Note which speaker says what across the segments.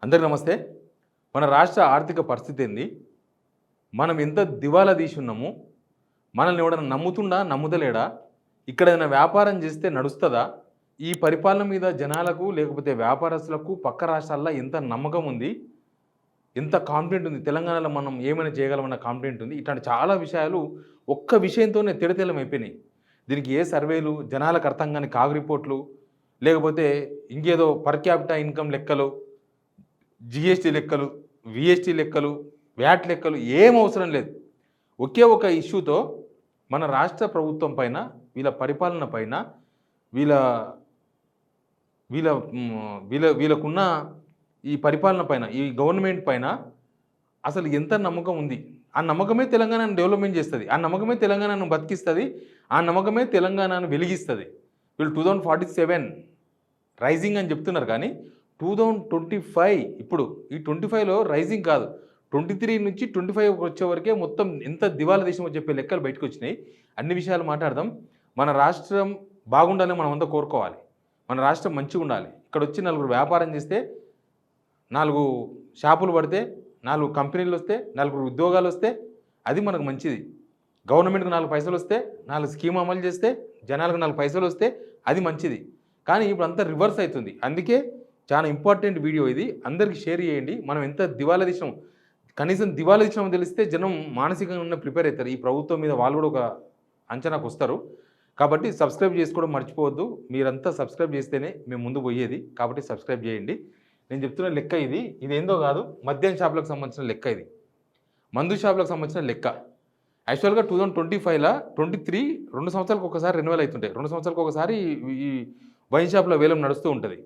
Speaker 1: అందరికీ నమస్తే. మన రాష్ట్ర ఆర్థిక పరిస్థితి ఏంది? మనం ఎంత దివాలా తీసి ఉన్నాము? మనల్ని ఎవడన్నా నమ్ముతుండా? నమ్ముతలేడా? ఇక్కడ ఏదైనా వ్యాపారం చేస్తే నడుస్తదా? ఈ పరిపాలన మీద జనాలకు లేకపోతే వ్యాపారస్తులకు పక్క రాష్ట్రాల్లో ఎంత నమ్మకం ఉంది? ఎంత కాన్ఫిడెంట్ ఉంది? తెలంగాణలో మనం ఏమైనా చేయగలమన్న కాన్ఫిడెంట్ ఉంది. ఇట్లాంటి చాలా విషయాలు ఒక్క విషయంతోనే తెరతెల్లమైపోయినాయి. దీనికి ఏ సర్వేలు, జనాలకు అర్థం కాని కాగ్ రిపోర్ట్‌లు, లేకపోతే ఇంకేదో పర్ క్యాపిటా ఇన్‌కమ్ లెక్కలు, జీఎస్టీ లెక్కలు, వీఎస్టీ లెక్కలు, వ్యాట్ లెక్కలు ఏం అవసరం లేదు. ఒకే ఒక ఇష్యూతో మన రాష్ట్ర ప్రభుత్వం పైన, వీళ్ళ పరిపాలన పైన, వీళ్ళ వీళ్ళ వీళ్ళకున్న ఈ పరిపాలన పైన, ఈ గవర్నమెంట్ పైన అసలు ఎంత నమ్మకం ఉంది? ఆ నమ్మకమే తెలంగాణను డెవలప్‌మెంట్ చేస్తది. ఆ నమ్మకమే తెలంగాణను బతికిస్తది. ఆ నమ్మకమే తెలంగాణను వెలిగిస్తది. వీళ్ళు 2047 రైజింగ్ అని చెప్తున్నారు కానీ 2025 ఇప్పుడు ఈ 25లో రైజింగ్ కాదు. 23 నుంచి 25 వచ్చే వరకే మొత్తం ఎంత దివాలా దేశమో చెప్పే లెక్కలు బయటకు వచ్చినాయి. అన్ని విషయాలు మాట్లాడదాం. మన రాష్ట్రం బాగుండాలని మనమంతా కోరుకోవాలి. మన రాష్ట్రం మంచిగా ఉండాలి. ఇక్కడ వచ్చి నలుగురు వ్యాపారం చేస్తే, 4 షాపులు పడితే, 4 కంపెనీలు వస్తే, 4 ఉద్యోగాలు వస్తే అది మనకు మంచిది. గవర్నమెంట్‌కి 4 పైసలు వస్తే, 4 స్కీమ్ అమలు చేస్తే, జనాలకు 4 పైసలు వస్తే అది మంచిది. కానీ ఇప్పుడు అంతా రివర్స్ అవుతుంది. అందుకే చాలా ఇంపార్టెంట్ వీడియో ఇది. అందరికీ షేర్ చేయండి. మనం ఎంత దివాలా తీసినాం, కనీసం దివాలా తీసినామో తెలిస్తే జనం మానసికంగా ప్రిపేర్ అవుతారు. ఈ ప్రభుత్వం మీద వాళ్ళు కూడా ఒక అంచనాకు వస్తారు. కాబట్టి సబ్స్క్రైబ్ చేసుకోవడం మర్చిపోవద్దు. మీరంతా సబ్స్క్రైబ్ చేస్తేనే మేము ముందు పోయేది. కాబట్టి సబ్స్క్రైబ్ చేయండి. నేను చెప్తున్న లెక్క ఇది. ఇదేందో కాదు, మద్యం షాపులకు సంబంధించిన లెక్క ఇది. మందు షాపులకు సంబంధించిన లెక్క. యాక్చువల్గా 2025లా 23 2 సంవత్సరాలకు ఒకసారి రెన్యువల్ అవుతుంటాయి. 2 సంవత్సరాలకు ఒకసారి ఈ వైన్ షాప్లో వేలం నడుస్తూ ఉంటుంది.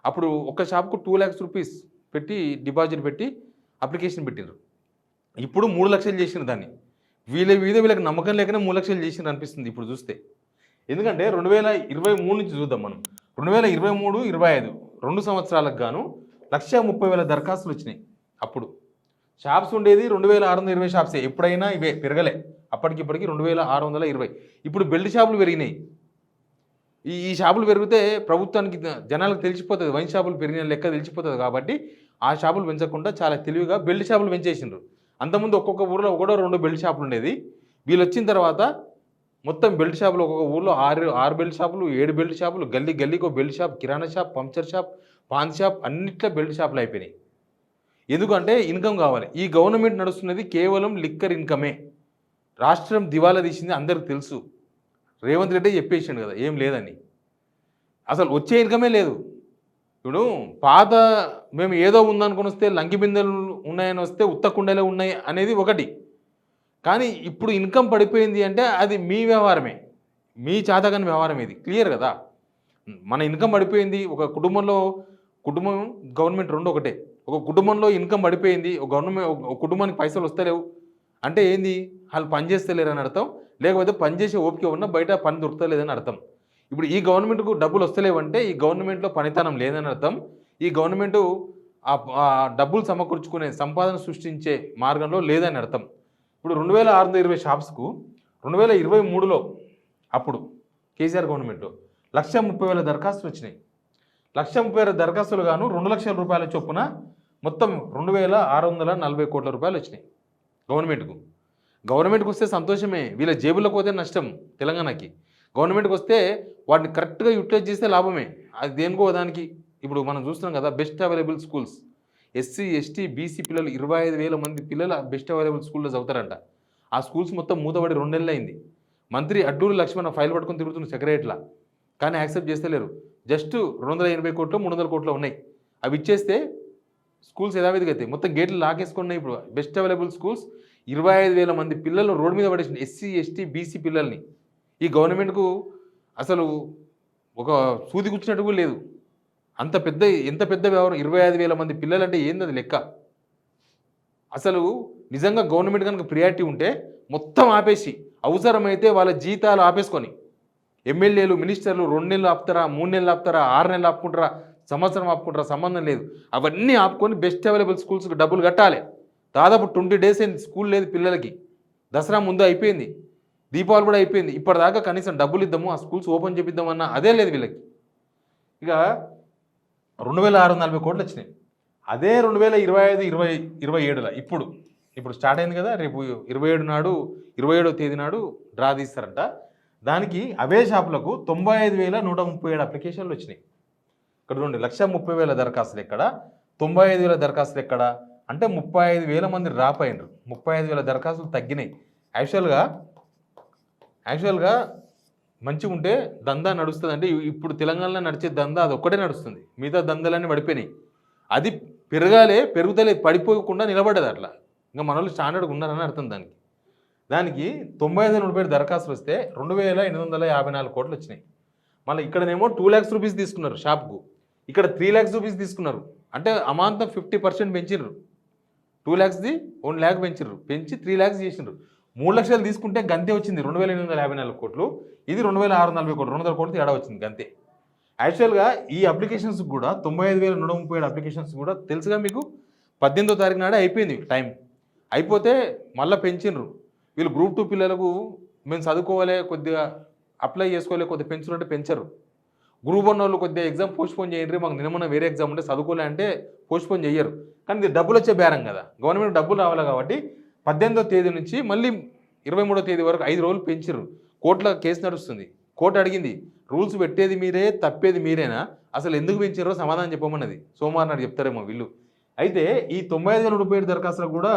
Speaker 1: అప్పుడు ఒక షాప్కు 2 lakhs రూపీస్ పెట్టి డిపాజిట్ పెట్టి అప్లికేషన్ పెట్టినారు. ఇప్పుడు 3 లక్షలు చేసిన దాన్ని. వీళ్ళకి నమ్మకం లేకనే 3 లక్షలు చేసినారు అనిపిస్తుంది ఇప్పుడు చూస్తే. ఎందుకంటే 2023 నుంచి చూద్దాం మనం. 2023, 25 2 సంవత్సరాలకు గాను 1,30,000 దరఖాస్తులు వచ్చినాయి. అప్పుడు షాప్స్ ఉండేది 2,620 షాప్సే. ఎప్పుడైనా ఇవే పెరగలే. అప్పటికిప్పటికి 2,620. ఇప్పుడు బెల్ట్ షాపులు పెరిగినాయి. ఈ షాపులు పెరిగితే ప్రభుత్వానికి, జనాలకు తెలిసిపోతుంది, వైన్ షాపులు పెరిగిన లెక్క తెలిసిపోతుంది. కాబట్టి ఆ షాపులు పెంచకుండా చాలా తెలివిగా బెల్ట్ షాపులు పెంచేసిండ్రు. అంతకుముందు ఒక్కొక్క ఊరిలో 1-2 బెల్ట్ షాపులు ఉండేది. వీళ్ళు వచ్చిన తర్వాత మొత్తం బెల్ట్ షాపులు ఒక్కొక్క ఊళ్ళో 6 బెల్ట్ షాపులు, 7 బెల్ట్ షాపులు, గల్లీకి ఒక belt shop, kirana shop, puncture shop, paan shop, అన్నిట్లో బెల్ట్ షాపులు అయిపోయినాయి. ఎందుకంటే ఇన్కమ్ కావాలి. ఈ గవర్నమెంట్ నడుస్తున్నది కేవలం లిక్కర్ ఇన్కమే. రాష్ట్రం దివాలా తీసింది అందరికి తెలుసు. రేవంత్ రెడ్డి చెప్పేసాడు కదా ఏం లేదని. అసలు వచ్చే ఇన్కమే లేదు. ఇప్పుడు పాత మేము ఏదో ఉందనుకుని వస్తే లంకి బిందెలు ఉన్నాయని వస్తే ఉత్త కుండలే ఉన్నాయి అనేది ఒకటి. కానీ ఇప్పుడు ఇన్కమ్ పడిపోయింది అంటే అది మీ వ్యవహారమే, మీ చేతగాని వ్యవహారం. ఇది క్లియర్ కదా. మన ఇన్కమ్ పడిపోయింది. ఒక కుటుంబం గవర్నమెంట్ రెండు ఒకటే. ఒక కుటుంబంలో ఇన్కమ్ పడిపోయింది, ఒక కుటుంబానికి పైసలు వస్తలేవు అంటే ఏంది? వాళ్ళు పని చేస్తలేరని అర్థం. లేకపోతే పని చేసే ఓపిక ఉన్నా బయట పని దొరుకుతలేదని అర్థం. ఇప్పుడు ఈ గవర్నమెంట్కు డబ్బులు వస్తలేవంటే ఈ గవర్నమెంట్లో పనితనం లేదని అర్థం. ఈ గవర్నమెంటు ఆ డబ్బులు సమకూర్చుకునే, సంపాదన సృష్టించే మార్గంలో లేదని అర్థం. ఇప్పుడు 2,620 షాప్స్కు 2023లో అప్పుడు కేసీఆర్ గవర్నమెంట్లో 1,30,000 దరఖాస్తులు వచ్చినాయి. 1,30,000 దరఖాస్తులు గాను 2 లక్షల రూపాయల చొప్పున మొత్తం 2,640 కోట్ల రూపాయలు వచ్చినాయి గవర్నమెంట్కి వస్తే సంతోషమే. వీళ్ళ జేబులకు పోతే నష్టం తెలంగాణకి. గవర్నమెంట్కి వస్తే వాటిని కరెక్ట్గా యూటిలైజ్ చేస్తే లాభమే. అది దేనికో దానికి. ఇప్పుడు మనం చూస్తున్నాం కదా, best available schools, SC, ST, BC పిల్లలు 25,000 మంది పిల్లలు బెస్ట్ అవైలబుల్ స్కూల్లో చదువుతారంట. ఆ స్కూల్స్ మొత్తం మూతబడి 2 నెలలు అయింది. మంత్రి అడ్డూరు లక్ష్మణ ఫైల్ పట్టుకొని తిరుగుతున్న సెక్రటరీలా, కానీ యాక్సెప్ట్ చేస్తలేరు. జస్ట్ 280 కోట్లు 300 కోట్లు ఉన్నాయి. అవి ఇచ్చేస్తే స్కూల్స్ యథావిధిగా అవుతాయి. మొత్తం గేట్లు లాకేసుకున్నాయి. ఇప్పుడు బెస్ట్ అవైలబుల్ స్కూల్స్ 25,000 మంది పిల్లలు రోడ్డు మీద పడేసింది, ఎస్సీ, ఎస్టీ, బీసీ పిల్లల్ని. ఈ గవర్నమెంట్కు అసలు ఒక సూది కూర్చున్నట్టు కూడా లేదు. ఎంత పెద్ద వ్యవహారం. 25,000 మంది పిల్లలు అంటే ఏంది అది లెక్క? అసలు నిజంగా గవర్నమెంట్ కనుక ప్రియారిటీ ఉంటే మొత్తం ఆపేసి, అవసరమైతే వాళ్ళ జీతాలు ఆపేసుకొని, ఎమ్మెల్యేలు, మినిస్టర్లు 2 నెలలు ఆపుతారా, 3 నెలలు ఆపుతారా, 6 నెలలు ఆపుకుంటారా, సంవత్సరం ఆపుకుంటారా, సంబంధం లేదు. అవన్నీ ఆపుకొని బెస్ట్ అవైలబుల్ స్కూల్స్కి డబ్బులు కట్టాలి. దాదాపు 20 days అయింది స్కూల్ లేదు పిల్లలకి. దసరా ముందు అయిపోయింది, దీపావళి కూడా అయిపోయింది. ఇప్పటిదాకా కనీసం డబ్బులు ఇద్దాము, ఆ స్కూల్స్ ఓపెన్ చేపిద్దామన్నా అదే లేదు వీళ్ళకి. ఇక 2,640 కోట్లు వచ్చినాయి. అదే 2025 27లో ఇప్పుడు స్టార్ట్ అయింది కదా, రేపు 27 నాడు 27వ తేదీ నాడు డ్రా తీస్తారంట. దానికి అవే షాపులకు 95,137 అప్లికేషన్లు వచ్చినాయి. ఇక్కడ చూడండి, 1,30,000 దరఖాస్తులు ఎక్కడ, 95,000 దరఖాస్తులు ఎక్కడ అంటే 35,000 మంది డ్రాప్ అయినరు. 35,000 దరఖాస్తులు తగ్గినాయి. యాక్చువల్గా మంచిగా ఉంటే దందా నడుస్తుంది. అంటే ఇప్పుడు తెలంగాణలో నడిచే దందా అది ఒక్కటే నడుస్తుంది, మిగతా దందాలన్నీ పడిపోయినాయి. అది పెరుగుతలే, పడిపోకుండా నిలబడ్డది అట్లా. ఇంకా మన వాళ్ళు స్టాండర్డ్గా ఉన్నారని అర్థం. దానికి 95,000 దరఖాస్తులు వస్తే 2,854 కోట్లు వచ్చినాయి. మళ్ళీ ఇక్కడనేమో 2 lakhs రూపీస్ తీసుకున్నారు షాప్కు, ఇక్కడ 3 lakhs రూపీస్ తీసుకున్నారు. అంటే అమాంతం 50% పెంచిర్రు. 2 lakhsది 1 lakh పెంచిర్రు, పెంచి 3 lakhs చేసినారు. 3 లక్షలు తీసుకుంటే గంతే వచ్చింది 2,854 కోట్లు. ఇది 2,640 కోట్లు, 200 కోట్లు తేడా వచ్చింది గంతే. యాక్చువల్గా ఈ అప్లికేషన్స్ కూడా 95,137 అప్లికేషన్స్ కూడా తెలుసుగా మీకు, 18వ తారీఖు నాడే అయిపోయింది టైం. అయిపోతే మళ్ళీ పెంచినరు. వీళ్ళు గ్రూప్ 2 పిల్లలకు మేము చదువుకోవాలి, కొద్దిగా అప్లై చేసుకోవాలి, కొద్దిగా పెంచుకుంటే పెంచరు. గ్రూప్ 1 వాళ్ళు కొద్దిగా ఎగ్జామ్ పోస్ట్పోన్ చేయండి, మాకు నిన్న వేరే ఎగ్జామ్ ఉంటే చదువుకోలే అంటే పోస్ట్పోన్ చేయరు. కానీ ఇది డబ్బులు వచ్చే బేరం కదా, గవర్నమెంట్ డబ్బులు రావాలి కాబట్టి 18వ తేదీ నుంచి మళ్ళీ 23వ తేదీ వరకు 5 రోజులు పెంచారు. కోర్టులో కేసు నడుస్తుంది. కోర్టు అడిగింది, రూల్స్ పెట్టేది మీరే, తప్పేది మీరేనా, అసలు ఎందుకు పెంచారో సమాధానం చెప్పమన్నది. సోమవారం నాడు చెప్తారేమో వీళ్ళు. అయితే ఈ 95,000 దరఖాస్తులు కూడా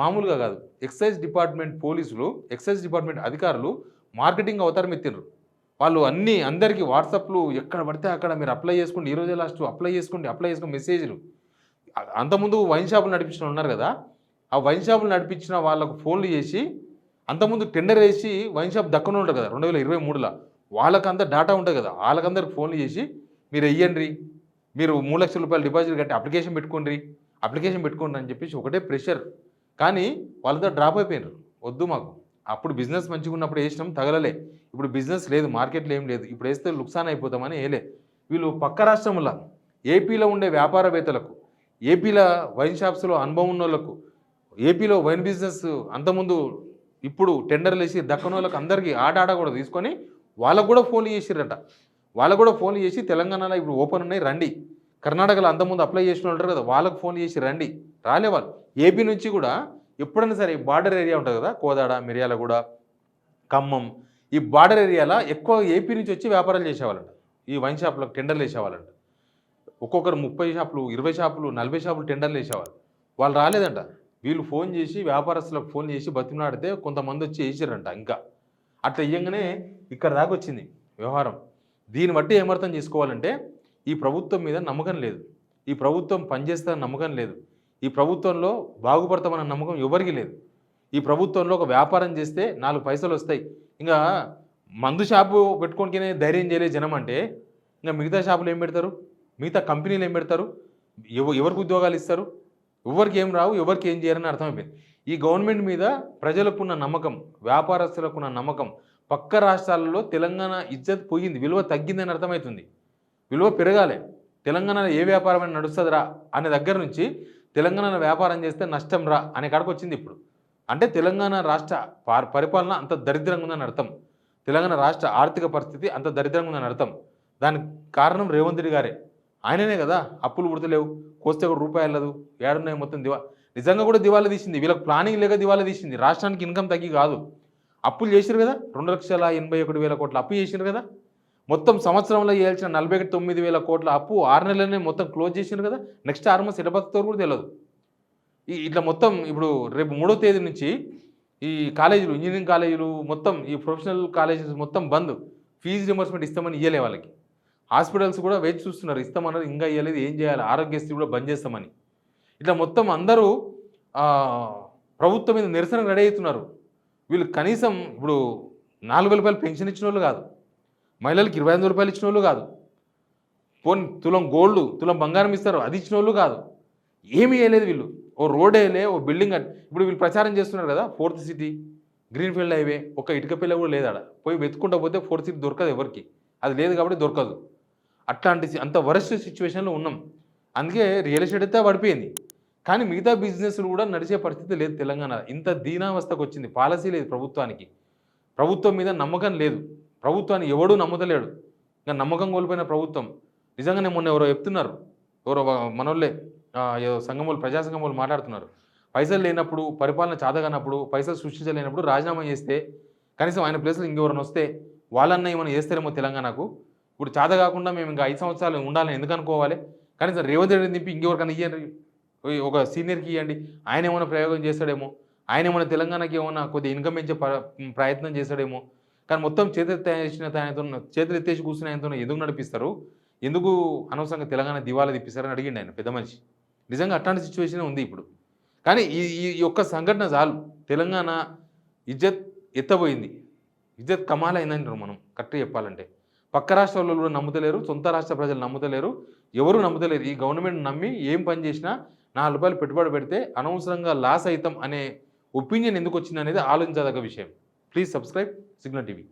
Speaker 1: మామూలుగా కాదు. ఎక్సైజ్ డిపార్ట్మెంట్ పోలీసులు, ఎక్సైజ్ డిపార్ట్మెంట్ అధికారులు మార్కెటింగ్ అవతారం ఎత్తిర్రు. వాళ్ళు అందరికీ వాట్సాప్లు ఎక్కడ పడితే అక్కడ మీరు అప్లై చేసుకోండి, ఈరోజే లాస్ట్ అప్లై చేసుకోండి మెసేజ్లు. అంతకుముందు వైన్ షాపులు నడిపించిన ఉన్నారు కదా, ఆ వైన్ షాపులు నడిపించిన వాళ్ళకు ఫోన్లు చేసి, అంతకుముందు టెండర్ వేసి వైన్ షాప్ దక్కన ఉంటారు కదా 2023లో, వాళ్ళకంతా డేటా ఉంటుంది కదా, వాళ్ళకందరికి ఫోన్లు చేసి మీరు వెయ్యండి, మీరు 3 లక్షల రూపాయలు డిపాజిట్ కట్టి అప్లికేషన్ పెట్టుకోండి అని చెప్పేసి ఒకటే ప్రెషర్. కానీ వాళ్ళతో డ్రాప్ అయిపోయినారు. వద్దు మాకు, అప్పుడు బిజినెస్ మంచిగా ఉన్నప్పుడు వేసినాం, తగలలే. ఇప్పుడు బిజినెస్ లేదు, మార్కెట్లో ఏం లేదు, ఇప్పుడు వేస్తే లుక్సాన్ అయిపోతామని వేయలే. వీళ్ళు పక్క రాష్ట్రంలో ఏపీలో ఉండే వ్యాపారవేత్తలకు, ఏపీలో వైన్ షాప్స్లో అనుభవం ఉన్న వాళ్ళకు, ఏపీలో వైన్ బిజినెస్ అంతకుముందు ఇప్పుడు టెండర్లు వేసి దక్కన వాళ్ళకి అందరికీ ఆట కూడా తీసుకొని వాళ్ళకు కూడా ఫోన్లు చేసిర్రట. వాళ్ళకు కూడా ఫోన్లు చేసి తెలంగాణలో ఇప్పుడు ఓపెన్ ఉన్నాయి రండి, కర్ణాటకలో అంతకుముందు అప్లై చేసిన ఉంటారు కదా వాళ్ళకు ఫోన్ చేసి రండి, రాలే వాళ్ళు. ఏపీ నుంచి కూడా ఎప్పుడైనా సరే బార్డర్ ఏరియా ఉంటుంది కదా, కోదాడ, మిర్యాలగూడ, ఖమ్మం, ఈ బార్డర్ ఏరియాలో ఎక్కువ ఏపీ నుంచి వచ్చి వ్యాపారాలు చేసేవాళ్ళంట. ఈ వైన్ షాపులకు టెండర్లు వేసేవాళ్ళంట. ఒక్కొక్కరు 30 షాపులు, 20 షాపులు, 40 షాపులు టెండర్లు వేసేవాళ్ళు. వాళ్ళు రాలేదంట. వీళ్ళు ఫోన్ చేసి, వ్యాపారస్తులకు ఫోన్ చేసి బతిమలాడితే కొంతమంది వచ్చి వేసిర్రంట. ఇంకా అట్లా ఇయ్యంగానే ఇక్కడ దాకా వచ్చింది వ్యవహారం. దీన్ని బట్టి ఏమర్థం చేసుకోవాలంటే, ఈ ప్రభుత్వం మీద నమ్మకం లేదు, ఈ ప్రభుత్వం పనిచేస్తుందని నమ్మకం లేదు, ఈ ప్రభుత్వంలో బాగుపడతామన్న నమ్మకం ఎవరికి లేదు. ఈ ప్రభుత్వంలో ఒక వ్యాపారం చేస్తే 4 పైసలు వస్తాయి, ఇంకా మందు షాపు పెట్టుకోనికనే ధైర్యం చేయలేదు జనం అంటే, ఇంకా మిగతా షాపులు ఏం పెడతారు, మిగతా కంపెనీలు ఏం పెడతారు, ఎవరికి ఉద్యోగాలు ఇస్తారు, ఎవరికి ఏం రావు, ఎవరికి ఏం చేయరని అర్థమైపోయింది. ఈ గవర్నమెంట్ మీద ప్రజలకున్న నమ్మకం, వ్యాపారస్తులకున్న నమ్మకం, పక్క రాష్ట్రాలలో తెలంగాణ ఇజ్జత్ పోయింది, విలువ తగ్గిందని అర్థమవుతుంది. విలువ పెరగాలి. తెలంగాణలో ఏ వ్యాపారం అయినా నడుస్తుందిరా అనే దగ్గర నుంచి తెలంగాణలో వ్యాపారం చేస్తే నష్టం రా అనే కాడికి వచ్చింది ఇప్పుడు. అంటే తెలంగాణ రాష్ట్ర పరిపాలన అంత దరిద్రంగా ఉందని అర్థం, తెలంగాణ రాష్ట్ర ఆర్థిక పరిస్థితి అంత దరిద్రంగా ఉందని అర్థం. దానికి కారణం రేవంత్ రెడ్డి గారే. ఆయననే కదా, అప్పులు పుడతలేవు, కోస్తే కూడా రూపాయి వెళ్ళదు, ఏడున్నాయి మొత్తం నిజంగా కూడా దివాలా తీసింది. వీళ్ళకి ప్లానింగ్ లేక దివాలా తీసింది. రాష్ట్రానికి ఇన్కమ్ తగ్గి కాదు, అప్పులు చేసిరు కదా, 2,81,000 కోట్ల అప్పు చేసిరు కదా, మొత్తం సంవత్సరంలో చేయాల్సిన 49,000 కోట్ల అప్పు 6 నెలలనే మొత్తం క్లోజ్ చేసినారు కదా. నెక్స్ట్ 6 months ఎడబడుతో కూడా తెలియదు. ఇట్లా మొత్తం ఇప్పుడు రేపు 3వ తేదీ నుంచి ఈ కాలేజీలు, ఇంజనీరింగ్ కాలేజీలు మొత్తం, ఈ ప్రొఫెషనల్ కాలేజెస్ మొత్తం బంద్. ఫీజు రింబర్స్మెంట్ ఇస్తామని ఇయ్యలే వాళ్ళకి. హాస్పిటల్స్ కూడా వేచి చూస్తున్నారు, ఇస్తామన్నారు, ఇంకా ఇవ్వలేదు, ఏం చేయాలి, ఆరోగ్యశ్రీ కూడా బంద్ చేస్తామని. ఇట్లా మొత్తం అందరూ ప్రభుత్వం మీద నిరసన రెడీ అవుతున్నారు. వీళ్ళు కనీసం ఇప్పుడు 4,000 రూపాయలు పెన్షన్ ఇచ్చిన వాళ్ళు కాదు, మహిళలకు 25,000 రూపాయలు ఇచ్చిన వాళ్ళు కాదు, పోనీ తులం గోల్డ్, తులం బంగారం ఇస్తారు అది ఇచ్చిన వాళ్ళు కాదు, ఏమీ వేయలేదు వీళ్ళు. ఓ రోడ్ వేయలే, ఓ బిల్డింగ్. ఇప్పుడు వీళ్ళు ప్రచారం చేస్తున్నారు కదా, 4th సిటీ, గ్రీన్ఫీల్డ్ హైవే, ఒక ఇటుక పిల్ల కూడా లేదు ఆడ. పోయి వెతుక్కుంటా పోతే 4th సిటీ దొరకదు ఎవరికి, అది లేదు కాబట్టి దొరకదు. అట్లాంటి అంత వరస్ట్ సిచ్యువేషన్లో ఉన్నాం. అందుకే రియల్ ఎస్టేట్ అయితే పడిపోయింది, కానీ మిగతా బిజినెస్లు కూడా నడిచే పరిస్థితి లేదు. తెలంగాణ ఇంత దీనావస్థకు వచ్చింది. పాలసీ లేదు ప్రభుత్వానికి, ప్రభుత్వం మీద నమ్మకం లేదు, ప్రభుత్వాన్ని ఎవడూ నమ్మతలేడు. ఇంకా నమ్మకం కోల్పోయిన ప్రభుత్వం. నిజంగానే మొన్న ఎవరో చెప్తున్నారు, ఎవరో మనోళ్ళే, ఏదో సంఘములు ప్రజా సంఘములు మాట్లాడుతున్నారు. పైసలు లేనప్పుడు, పరిపాలన చాతగానప్పుడు, పైసలు సృష్టించలేనప్పుడు రాజీనామా చేస్తే, కనీసం ఆయన ప్లేస్‌లో ఇంకెవరైనా వస్తే వాళ్ళన్నా ఏమైనా చేస్తారేమో తెలంగాణకు. ఇప్పుడు చాత కాకుండా మేము ఇంకా 5 సంవత్సరాలు ఉండాలని ఎందుకు అనుకోవాలి? కనీసం రేవంత్ రెడ్డిని దింపి ఇంకెవరికైనా ఇయ్యండి. ఒక సీనియర్‌కి ఇయ్యండి. ఆయన ఏమైనా ప్రయోగం చేస్తాడేమో. ఆయన ఏమైనా తెలంగాణకి ఏమన్నా కొద్దిగా ఇన్‌కమ్ పెంచే ప్రయత్నం చేస్తాడేమో. కానీ మొత్తం చేతులెత్తేసి కూర్చున్న ఆయనతోని ఎందుకు నడిపిస్తారు? ఎందుకు అనవసరంగా తెలంగాణ దివాలా తీపిస్తారని అడిగిండు ఆయన పెద్ద మనిషి. నిజంగా అట్లాంటి సిట్యుయేషనే ఉంది ఇప్పుడు. కానీ ఈ ఈ ఒక్క సంఘటన చాలు. తెలంగాణ ఇజ్జత్ ఎత్తబోయింది. ఇజ్జత్ కమాలయిందంటారు మనం కరెక్ట్‌గా చెప్పాలంటే. పక్క రాష్ట్రాల్లో కూడా నమ్ముతలేరు. సొంత రాష్ట్ర ప్రజలు నమ్ముతలేరు. ఎవరు నమ్ముతలేరు. ఈ గవర్నమెంట్ నమ్మి ఏం పని చేసినా రూ. 4 పెట్టుబడి పెడితే అనవసరంగా లాస్ అయితాం అనే ఒపీనియన్ ఎందుకొచ్చిందనేది ఆలోచించదగ్గ విషయం. Please subscribe signal TV.